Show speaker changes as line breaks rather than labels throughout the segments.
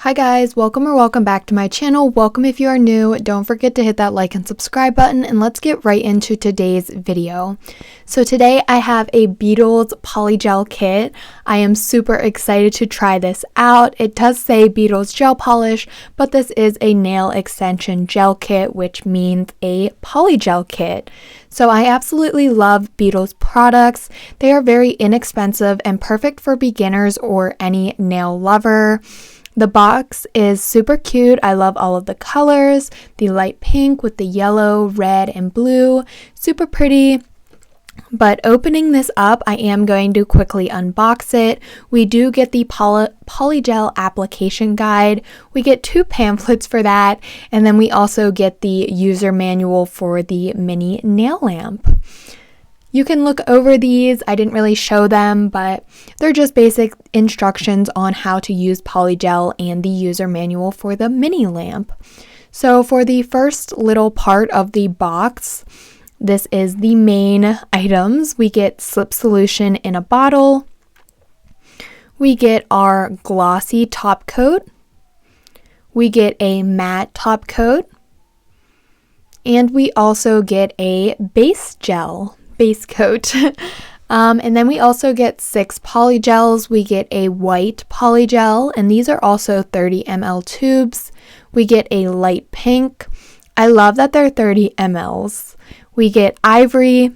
Hi guys, welcome back to my channel. Welcome if you are new. Don't forget to hit that like and subscribe button, and let's get right into today's video. So today I have a Beetles Polygel kit. I am super excited to try this out. It does say Beetles gel polish, but this is a nail extension gel kit, which means a polygel kit. So I absolutely love Beetles products. They are very inexpensive and perfect for beginners or any nail lover. The box is super cute. I love all of the colors, the light pink with the yellow, red, and blue. Super pretty. But opening this up, I am going to quickly unbox it. We do get the polygel application guide. We get 2 pamphlets for that. And then we also get the user manual for the mini nail lamp. You can look over these. I didn't really show them, but they're just basic instructions on how to use polygel and the user manual for the mini lamp. So for the first little part of the box, this is the main items. We get slip solution in a bottle. We get our glossy top coat. We get a matte top coat. And we also get a base coat. And then we also get 6 polygels. We get a white polygel, and these are also 30 ml tubes. We get a light pink. I love that they're 30 mls. We get ivory.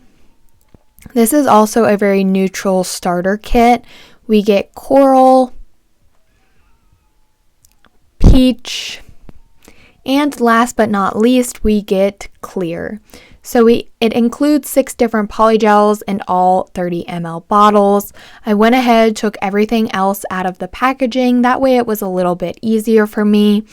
This is also a very neutral starter kit. We get coral, peach, and last but not least, we get clear. So it includes 6 different polygels and all 30 ml bottles. I went ahead, took everything else out of the packaging. That way it was a little bit easier for me.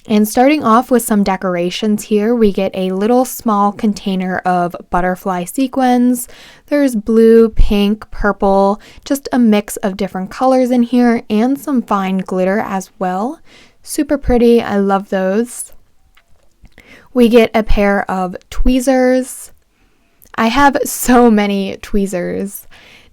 And starting off with some decorations here, we get a little small container of butterfly sequins. There's blue, pink, purple, just a mix of different colors in here, and some fine glitter as well. Super pretty. I love those. We get a pair of tweezers. I have so many tweezers.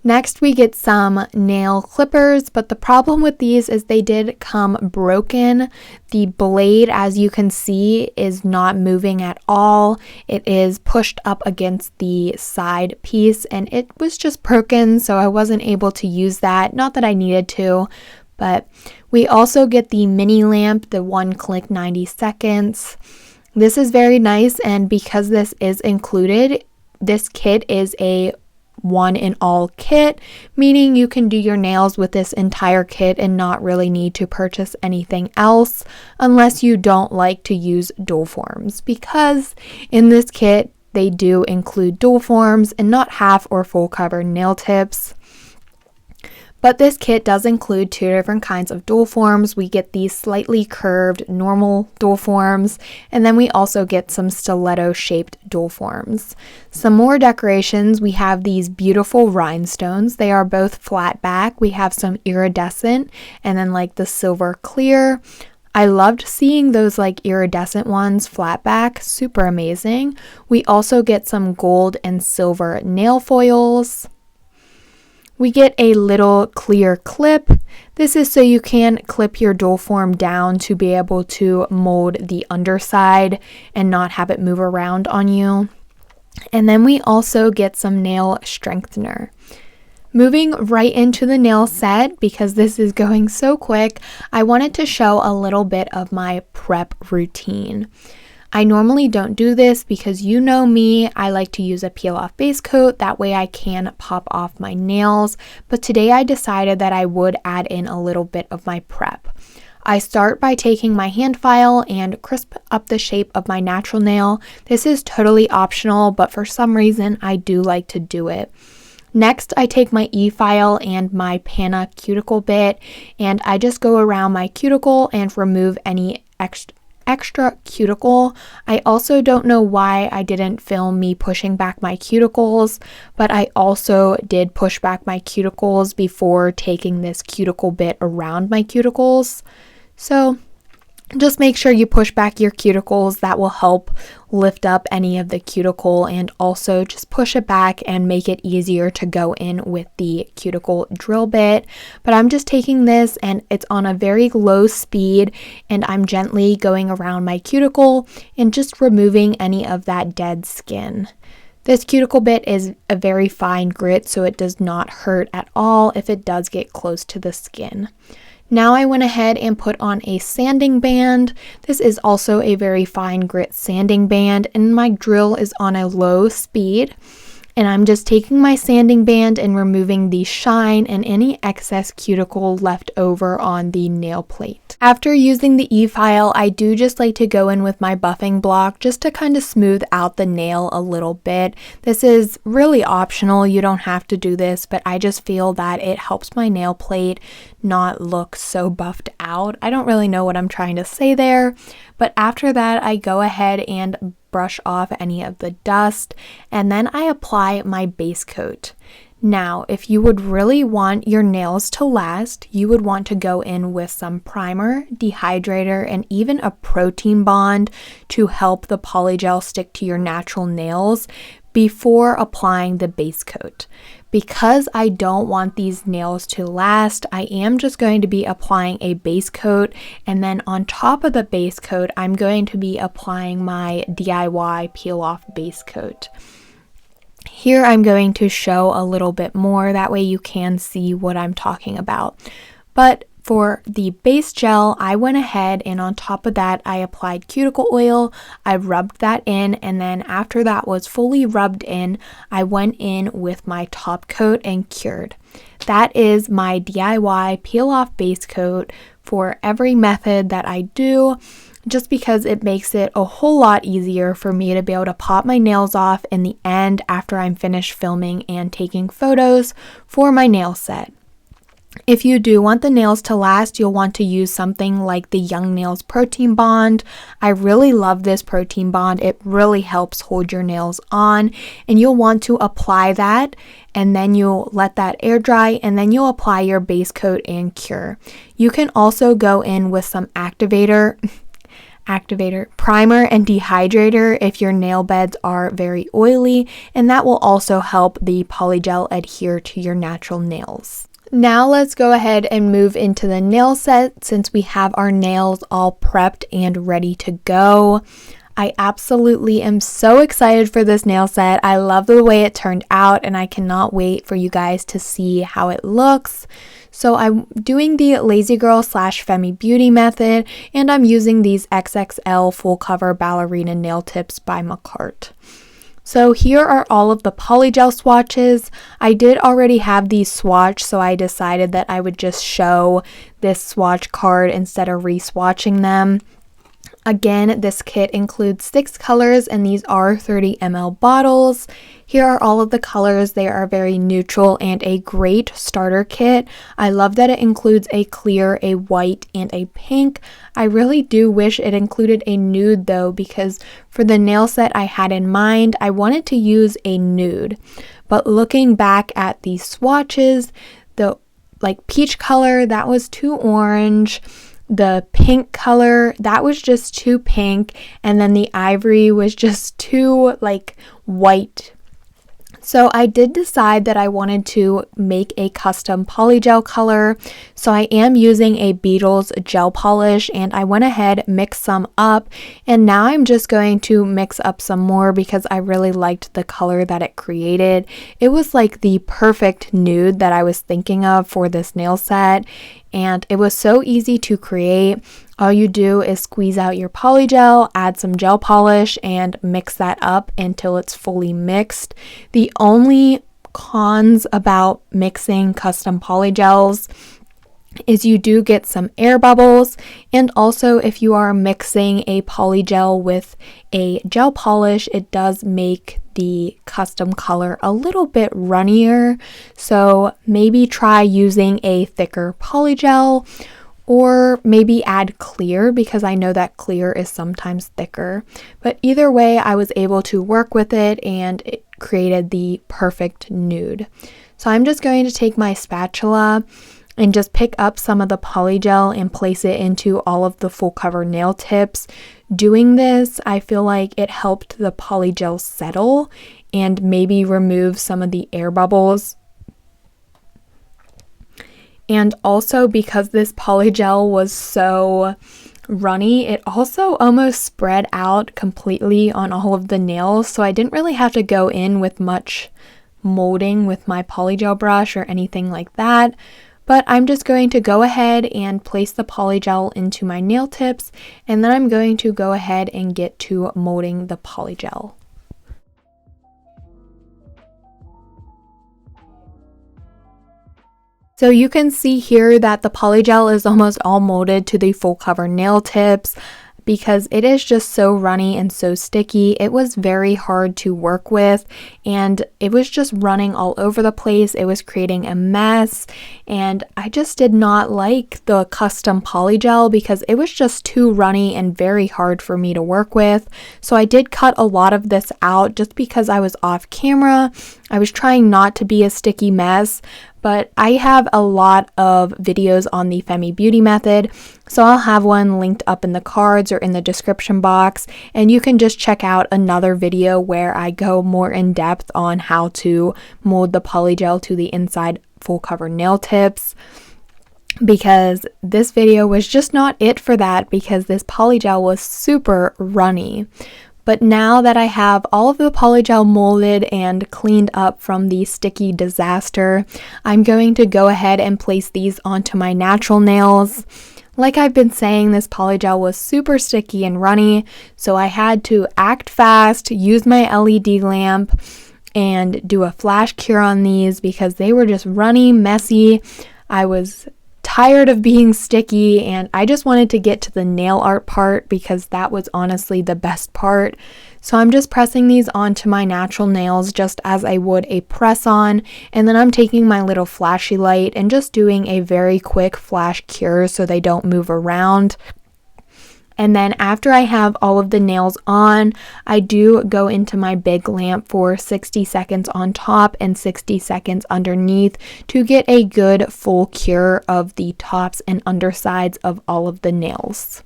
Next, we get some nail clippers, but the problem with these is they did come broken. The blade, as you can see, is not moving at all. It is pushed up against the side piece, and it was just broken, so I wasn't able to use that. Not that I needed to, but we also get the mini lamp, the 1-click 90 seconds. This is very nice, and because this is included, this kit is a one-in-all kit, meaning you can do your nails with this entire kit and not really need to purchase anything else unless you don't like to use dual forms, because in this kit they do include dual forms and not half or full cover nail tips. But this kit does include 2 different kinds of dual forms. We get these slightly curved normal dual forms, and then we also get some stiletto shaped dual forms. Some more decorations, we have these beautiful rhinestones. They are both flat back. We have some iridescent and then like the silver clear. I loved seeing those like iridescent ones flat back, super amazing. We also get some gold and silver nail foils. We get a little clear clip. This is so you can clip your dual form down to be able to mold the underside and not have it move around on you. And then we also get some nail strengthener. Moving right into the nail set, because this is going so quick, I wanted to show a little bit of my prep routine. I normally don't do this because you know me, I like to use a peel off base coat, that way I can pop off my nails, but today I decided that I would add in a little bit of my prep. I start by taking my hand file and crisp up the shape of my natural nail. This is totally optional, but for some reason I do like to do it. Next, I take my e-file and my Panna cuticle bit, and I just go around my cuticle and remove any extra cuticle. I also don't know why I didn't film me pushing back my cuticles, but I also did push back my cuticles before taking this cuticle bit around my cuticles. So Just make sure you push back your cuticles. That will help lift up any of the cuticle, and also just push it back and make it easier to go in with the cuticle drill bit. But I'm just taking this and it's on a very low speed, and I'm gently going around my cuticle and just removing any of that dead skin. This cuticle bit is a very fine grit, so it does not hurt at all if it does get close to the skin. Now I went ahead and put on a sanding band. This is also a very fine grit sanding band, and my drill is on a low speed. And I'm just taking my sanding band and removing the shine and any excess cuticle left over on the nail plate. After using the e-file, I do just like to go in with my buffing block just to kind of smooth out the nail a little bit. This is really optional, you don't have to do this, but I just feel that it helps my nail plate not look so buffed out. I don't really know what I'm trying to say there, but after that I go ahead and brush off any of the dust, and then I apply my base coat. Now, if you would really want your nails to last, you would want to go in with some primer, dehydrator, and even a protein bond to help the polygel stick to your natural nails before applying the base coat. Because I don't want these nails to last, I am just going to be applying a base coat, and then on top of the base coat, I'm going to be applying my DIY peel off base coat. Here I'm going to show a little bit more, that way you can see what I'm talking about. But for the base gel, I went ahead and on top of that, I applied cuticle oil. I rubbed that in, and then after that was fully rubbed in, I went in with my top coat and cured. That is my DIY peel off base coat for every method that I do, just because it makes it a whole lot easier for me to be able to pop my nails off in the end after I'm finished filming and taking photos for my nail set. If you do want the nails to last, you'll want to use something like the Young Nails Protein Bond. I really love this protein bond. It really helps hold your nails on, and you'll want to apply that, and then you'll let that air dry, and then you'll apply your base coat and cure. You can also go in with some activator, primer, and dehydrator if your nail beds are very oily, and that will also help the polygel adhere to your natural nails. Now let's go ahead and move into the nail set since we have our nails all prepped and ready to go. I absolutely am so excited for this nail set. I love the way it turned out, and I cannot wait for you guys to see how it looks. So I'm doing the Lazy Girl / Femi Beauty method, and I'm using these XXL full cover ballerina nail tips by Macart. So here are all of the polygel swatches. I did already have these swatched, so I decided that I would just show this swatch card instead of re-swatching them. Again, this kit includes 6 colors, and these are 30 ml bottles. Here are all of the colors. They are very neutral and a great starter kit. I love that it includes a clear, a white, and a pink. I really do wish it included a nude though, because for the nail set I had in mind, I wanted to use a nude. But looking back at the swatches, the peach color, that was too orange. The pink color, that was just too pink, and then the ivory was just too white. So I did decide that I wanted to make a custom polygel color. So I am using a Beetles gel polish, and I went ahead, mixed some up, and now I'm just going to mix up some more because I really liked the color that it created. It was like the perfect nude that I was thinking of for this nail set, and it was so easy to create. All you do is squeeze out your polygel, add some gel polish, and mix that up until it's fully mixed. The only cons about mixing custom polygels is you do get some air bubbles, and also if you are mixing a polygel with a gel polish, it does make the custom color a little bit runnier. So maybe try using a thicker polygel, or maybe add clear, because I know that clear is sometimes thicker. But either way, I was able to work with it, and it created the perfect nude. So I'm just going to take my spatula and just pick up some of the polygel and place it into all of the full cover nail tips. Doing this, I feel like it helped the polygel settle and maybe remove some of the air bubbles. And also, because this polygel was so runny, it also almost spread out completely on all of the nails, so I didn't really have to go in with much molding with my polygel brush or anything like that. But I'm just going to go ahead and place the polygel into my nail tips, and then I'm going to go ahead and get to molding the polygel. So you can see here that the polygel is almost all molded to the full cover nail tips. Because it is just so runny and so sticky, it was very hard to work with, and it was just running all over the place. It was creating a mess, and I just did not like the custom polygel because it was just too runny and very hard for me to work with. So I did cut a lot of this out just because I was off camera. I was trying not to be a sticky mess, but I have a lot of videos on the Femi Beauty method, so I'll have one linked up in the cards or in the description box, and you can just check out another video where I go more in depth on how to mold the polygel to the inside full cover nail tips, because this video was just not it for that because this polygel was super runny. But now that I have all of the polygel molded and cleaned up from the sticky disaster, I'm going to go ahead and place these onto my natural nails. Like I've been saying, this polygel was super sticky and runny, so I had to act fast, use my LED lamp, and do a flash cure on these because they were just runny, messy. I was tired of being sticky, and I just wanted to get to the nail art part because that was honestly the best part. So I'm just pressing these onto my natural nails just as I would a press-on, and then I'm taking my little flashy light and just doing a very quick flash cure so they don't move around. And then after I have all of the nails on, I do go into my big lamp for 60 seconds on top and 60 seconds underneath to get a good full cure of the tops and undersides of all of the nails.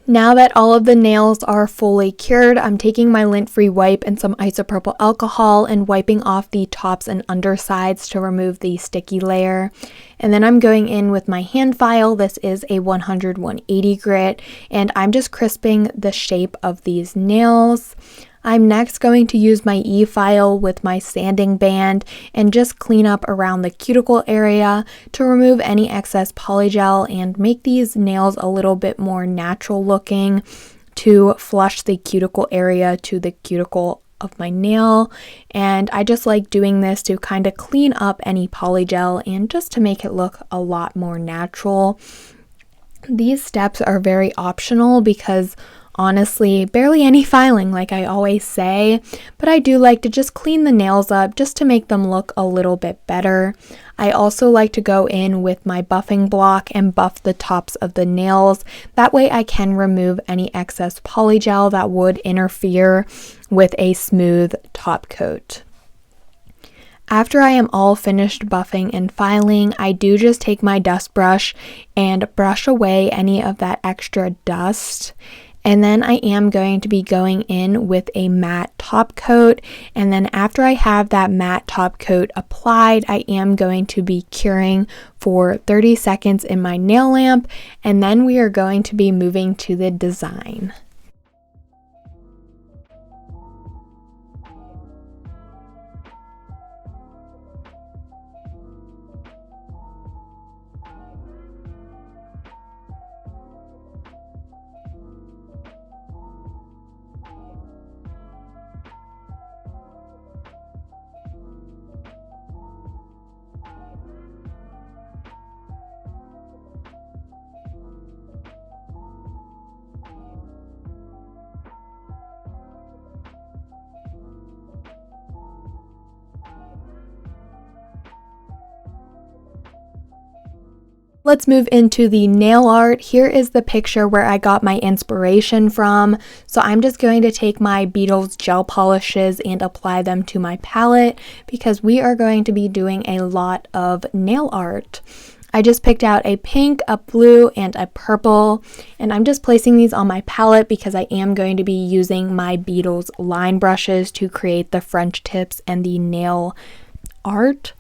Now that all of the nails are fully cured, I'm taking my lint-free wipe and some isopropyl alcohol and wiping off the tops and undersides to remove the sticky layer. And then I'm going in with my hand file. This is a 100/180 grit, and I'm just crisping the shape of these nails. I'm next going to use my e-file with my sanding band and just clean up around the cuticle area to remove any excess polygel and make these nails a little bit more natural looking to flush the cuticle area to the cuticle of my nail. And I just like doing this to kind of clean up any polygel and just to make it look a lot more natural. These steps are very optional because honestly, barely any filing like I always say, but I do like to just clean the nails up just to make them look a little bit better. I also like to go in with my buffing block and buff the tops of the nails. That way I can remove any excess polygel that would interfere with a smooth top coat. After I am all finished buffing and filing, I do just take my dust brush and brush away any of that extra dust. And then I am going to be going in with a matte top coat. And then after I have that matte top coat applied, I am going to be curing for 30 seconds in my nail lamp. And then we are going to be moving to the design. Let's move into the nail art. Here is the picture where I got my inspiration from. So I'm just going to take my Beetles gel polishes and apply them to my palette because we are going to be doing a lot of nail art. I just picked out a pink, a blue, and a purple, and I'm just placing these on my palette because I am going to be using my Beetles line brushes to create the French tips and the nail art.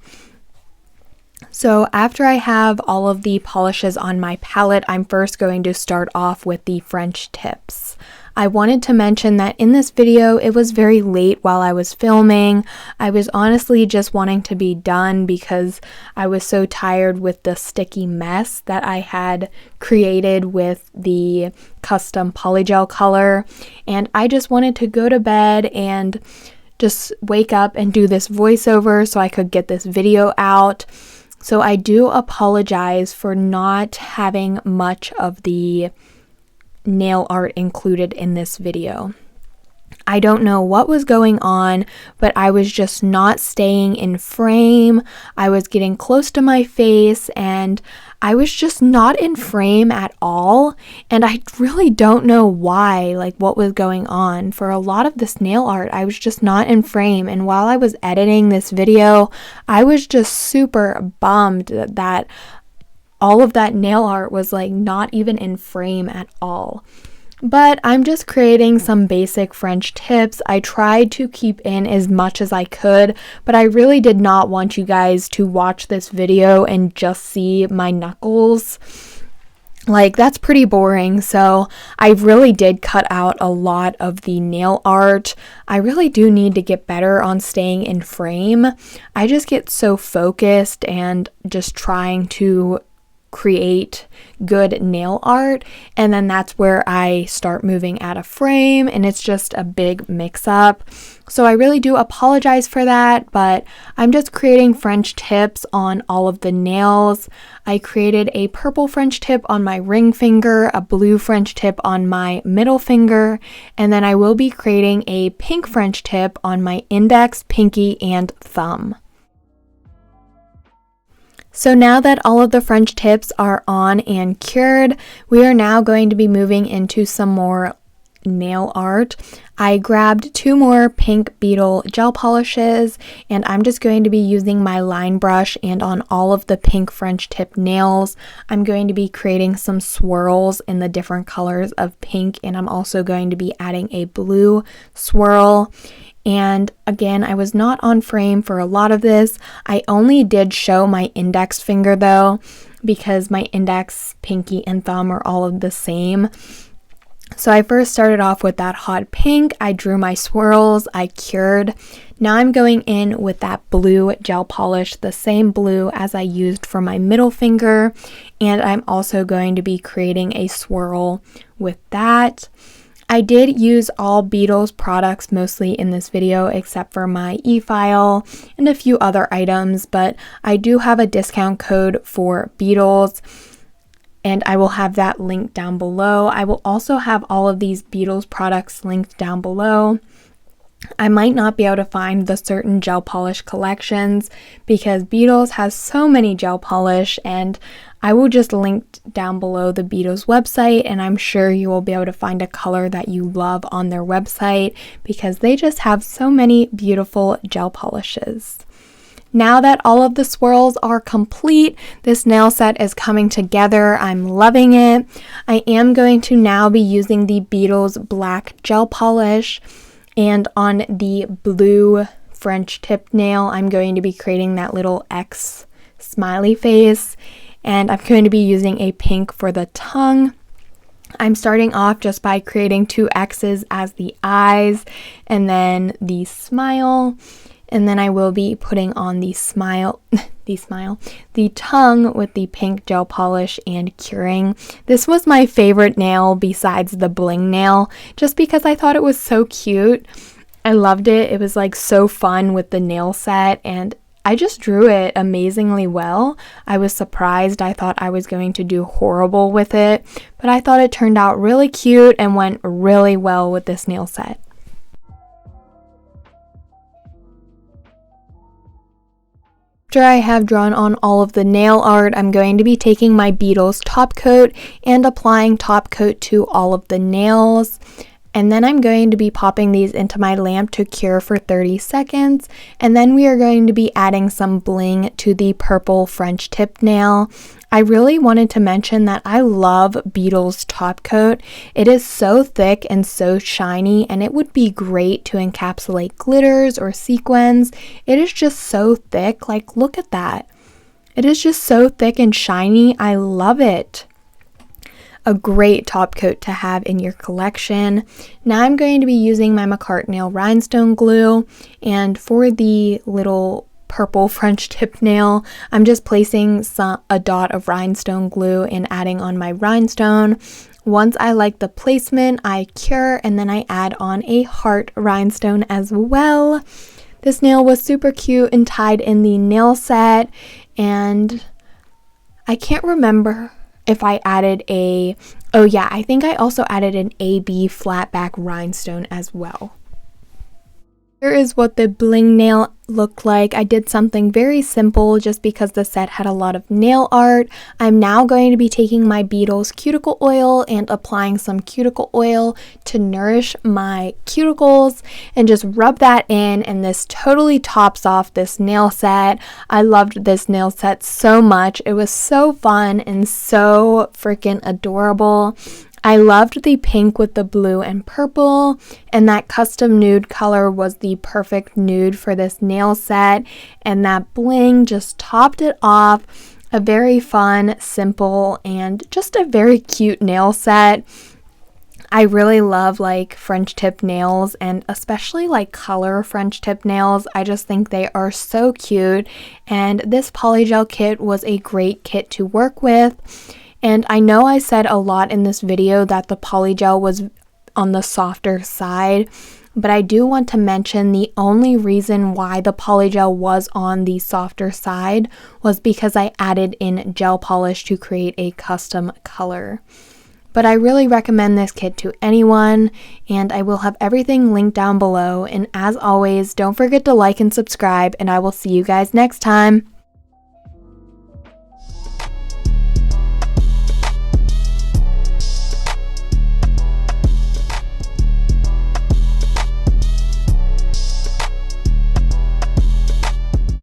So after I have all of the polishes on my palette, I'm first going to start off with the French tips. I wanted to mention that in this video, it was very late while I was filming. I was honestly just wanting to be done because I was so tired with the sticky mess that I had created with the custom polygel color. And I just wanted to go to bed and just wake up and do this voiceover so I could get this video out. So I do apologize for not having much of the nail art included in this video. I don't know what was going on, but I was just not staying in frame. I was getting close to my face and I was just not in frame at all. And I really don't know why, like what was going on. For a lot of this nail art, I was just not in frame. And while I was editing this video, I was just super bummed that all of that nail art was like not even in frame at all. But I'm just creating some basic French tips. I tried to keep in as much as I could, but I really did not want you guys to watch this video and just see my knuckles. Like, that's pretty boring, so I really did cut out a lot of the nail art. I really do need to get better on staying in frame. I just get so focused and just trying to create good nail art, and then that's where I start moving out of frame and it's just a big mix-up. So I really do apologize for that, but I'm just creating French tips on all of the nails. I created a purple French tip on my ring finger, a blue French tip on my middle finger, and then I will be creating a pink French tip on my index, pinky, and thumb. So now that all of the French tips are on and cured, we are now going to be moving into some more nail art. I grabbed 2 more pink Beetle gel polishes and I'm just going to be using my line brush, and on all of the pink French tip nails, I'm going to be creating some swirls in the different colors of pink, and I'm also going to be adding a blue swirl. And again, I was not on frame for a lot of this. I only did show my index finger though, because my index, pinky, and thumb are all of the same. So I first started off with that hot pink. I drew my swirls, I cured. Now I'm going in with that blue gel polish, the same blue as I used for my middle finger. And I'm also going to be creating a swirl with that. I did use all Beetles products mostly in this video except for my e-file and a few other items, but I do have a discount code for Beetles and I will have that linked down below. I will also have all of these Beetles products linked down below. I might not be able to find the certain gel polish collections because Beetles has so many gel polish, and I will just link down below the Beetles website, and I'm sure you will be able to find a color that you love on their website because they just have so many beautiful gel polishes. Now that all of the swirls are complete, this nail set is coming together. I'm loving it. I am going to now be using the Beetles black gel polish, and on the blue French tip nail, I'm going to be creating that little X smiley face, and I'm going to be using a pink for the tongue. I'm starting off just by creating 2 X's as the eyes and then the smile, and then I will be putting on the tongue with the pink gel polish and curing. This was my favorite nail besides the bling nail, just because I thought it was so cute. I loved it. It was like so fun with the nail set, and I just drew it amazingly well. I was surprised. I thought I was going to do horrible with it, but I thought it turned out really cute and went really well with this nail set. After I have drawn on all of the nail art, I'm going to be taking my Beetles top coat and applying top coat to all of the nails. And then I'm going to be popping these into my lamp to cure for 30 seconds. And then we are going to be adding some bling to the purple French tip nail. I really wanted to mention that I love Beetles top coat. It is so thick and so shiny, and it would be great to encapsulate glitters or sequins. It is just so thick. Like, look at that. It is just so thick and shiny. I love it. A great top coat to have in your collection. Now I'm going to be using my McCart nail rhinestone glue, and for the little purple French tip nail, I'm just placing a dot of rhinestone glue and adding on my rhinestone. Once I like the placement, I cure, and then I add on a heart rhinestone as well. This nail was super cute and tied in the nail set, and I can't remember if I added I think I also added an AB flat back rhinestone as well. Here is what the bling nail looked like. I did something very simple just because the set had a lot of nail art. I'm now going to be taking my Beetles cuticle oil and applying some cuticle oil to nourish my cuticles and just rub that in, and this totally tops off this nail set. I loved this nail set so much. It was so fun and so freaking adorable. I loved the pink with the blue and purple, and that custom nude color was the perfect nude for this nail set, and that bling just topped it off. A very fun, simple, and just a very cute nail set. I really love like French tip nails, and especially like color French tip nails. I just think they are so cute, and this polygel kit was a great kit to work with. And I know I said a lot in this video that the polygel was on the softer side, but I do want to mention the only reason why the polygel was on the softer side was because I added in gel polish to create a custom color. But I really recommend this kit to anyone, and I will have everything linked down below. And as always, don't forget to like and subscribe, and I will see you guys next time.